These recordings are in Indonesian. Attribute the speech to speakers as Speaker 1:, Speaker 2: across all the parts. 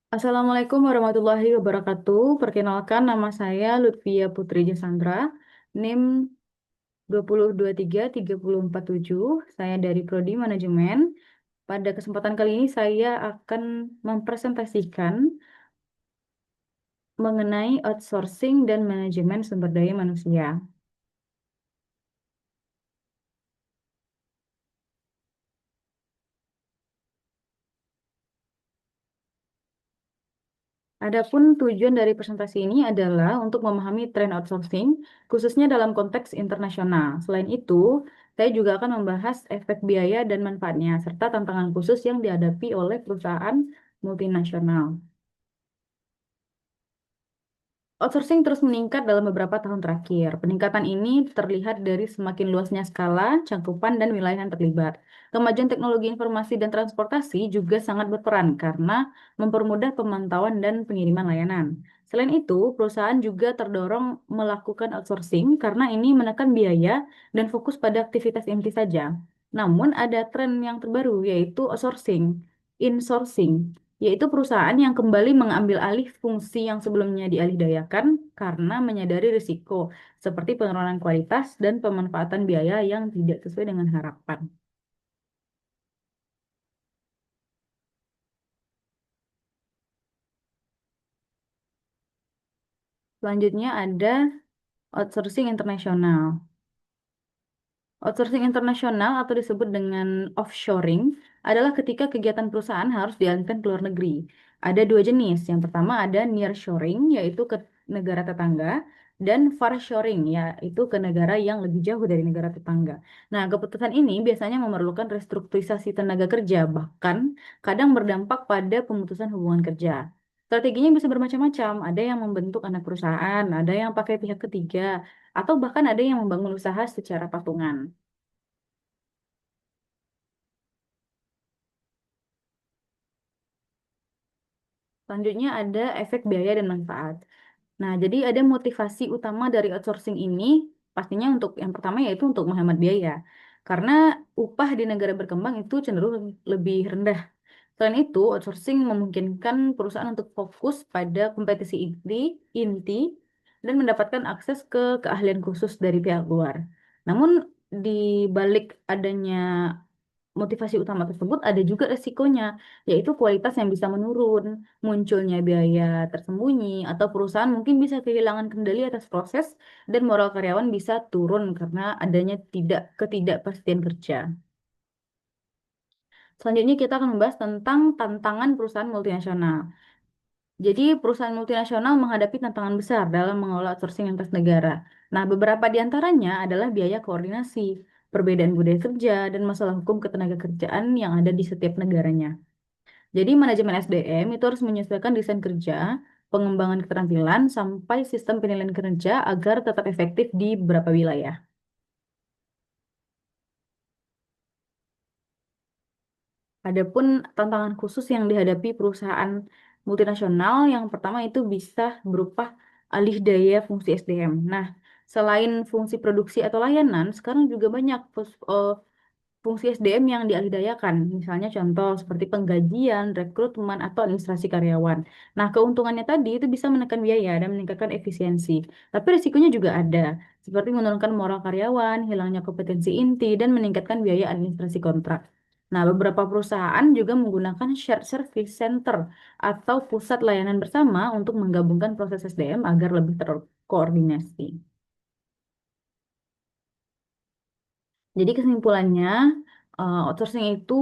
Speaker 1: Assalamualaikum warahmatullahi wabarakatuh. Perkenalkan nama saya Lutfia Putri Jasandra, NIM 20233047. Saya dari Prodi Manajemen. Pada kesempatan kali ini saya akan mempresentasikan mengenai outsourcing dan manajemen sumber daya manusia. Adapun tujuan dari presentasi ini adalah untuk memahami tren outsourcing, khususnya dalam konteks internasional. Selain itu, saya juga akan membahas efek biaya dan manfaatnya, serta tantangan khusus yang dihadapi oleh perusahaan multinasional. Outsourcing terus meningkat dalam beberapa tahun terakhir. Peningkatan ini terlihat dari semakin luasnya skala, cakupan, dan wilayah yang terlibat. Kemajuan teknologi informasi dan transportasi juga sangat berperan karena mempermudah pemantauan dan pengiriman layanan. Selain itu, perusahaan juga terdorong melakukan outsourcing karena ini menekan biaya dan fokus pada aktivitas inti saja. Namun, ada tren yang terbaru, yaitu outsourcing, insourcing, yaitu perusahaan yang kembali mengambil alih fungsi yang sebelumnya dialihdayakan karena menyadari risiko, seperti penurunan kualitas dan pemanfaatan biaya yang tidak sesuai dengan harapan. Selanjutnya ada outsourcing internasional. Outsourcing internasional atau disebut dengan offshoring adalah ketika kegiatan perusahaan harus dialihkan ke luar negeri. Ada dua jenis. Yang pertama ada nearshoring, yaitu ke negara tetangga, dan farshoring, yaitu ke negara yang lebih jauh dari negara tetangga. Nah, keputusan ini biasanya memerlukan restrukturisasi tenaga kerja, bahkan kadang berdampak pada pemutusan hubungan kerja. Strateginya bisa bermacam-macam. Ada yang membentuk anak perusahaan, ada yang pakai pihak ketiga, atau bahkan ada yang membangun usaha secara patungan. Selanjutnya ada efek biaya dan manfaat. Nah, jadi ada motivasi utama dari outsourcing ini, pastinya untuk yang pertama yaitu untuk menghemat biaya. Karena upah di negara berkembang itu cenderung lebih rendah. Selain itu, outsourcing memungkinkan perusahaan untuk fokus pada kompetisi inti dan mendapatkan akses ke keahlian khusus dari pihak luar. Namun, di balik adanya motivasi utama tersebut ada juga resikonya, yaitu kualitas yang bisa menurun, munculnya biaya tersembunyi, atau perusahaan mungkin bisa kehilangan kendali atas proses dan moral karyawan bisa turun karena adanya ketidakpastian kerja. Selanjutnya kita akan membahas tentang tantangan perusahaan multinasional. Jadi perusahaan multinasional menghadapi tantangan besar dalam mengelola outsourcing lintas negara. Nah, beberapa di antaranya adalah biaya koordinasi, perbedaan budaya kerja, dan masalah hukum ketenagakerjaan yang ada di setiap negaranya. Jadi manajemen SDM itu harus menyesuaikan desain kerja, pengembangan keterampilan, sampai sistem penilaian kerja agar tetap efektif di beberapa wilayah. Adapun tantangan khusus yang dihadapi perusahaan multinasional, yang pertama itu bisa berupa alih daya fungsi SDM. Nah, selain fungsi produksi atau layanan, sekarang juga banyak fungsi SDM yang dialihdayakan. Misalnya contoh seperti penggajian, rekrutmen, atau administrasi karyawan. Nah, keuntungannya tadi itu bisa menekan biaya dan meningkatkan efisiensi. Tapi risikonya juga ada, seperti menurunkan moral karyawan, hilangnya kompetensi inti, dan meningkatkan biaya administrasi kontrak. Nah, beberapa perusahaan juga menggunakan shared service center atau pusat layanan bersama untuk menggabungkan proses SDM agar lebih terkoordinasi. Jadi kesimpulannya, outsourcing itu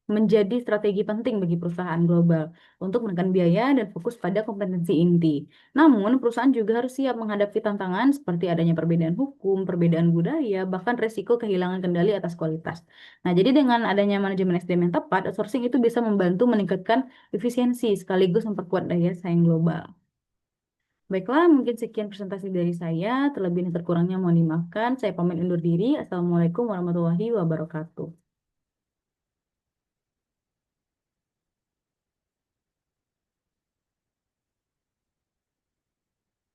Speaker 1: menjadi strategi penting bagi perusahaan global untuk menekan biaya dan fokus pada kompetensi inti. Namun, perusahaan juga harus siap menghadapi tantangan seperti adanya perbedaan hukum, perbedaan budaya, bahkan resiko kehilangan kendali atas kualitas. Nah, jadi dengan adanya manajemen SDM yang tepat, outsourcing itu bisa membantu meningkatkan efisiensi sekaligus memperkuat daya saing global. Baiklah, mungkin sekian presentasi dari saya. Terlebih dan terkurangnya mohon dimaafkan. Saya pamit undur diri. Assalamualaikum warahmatullahi wabarakatuh.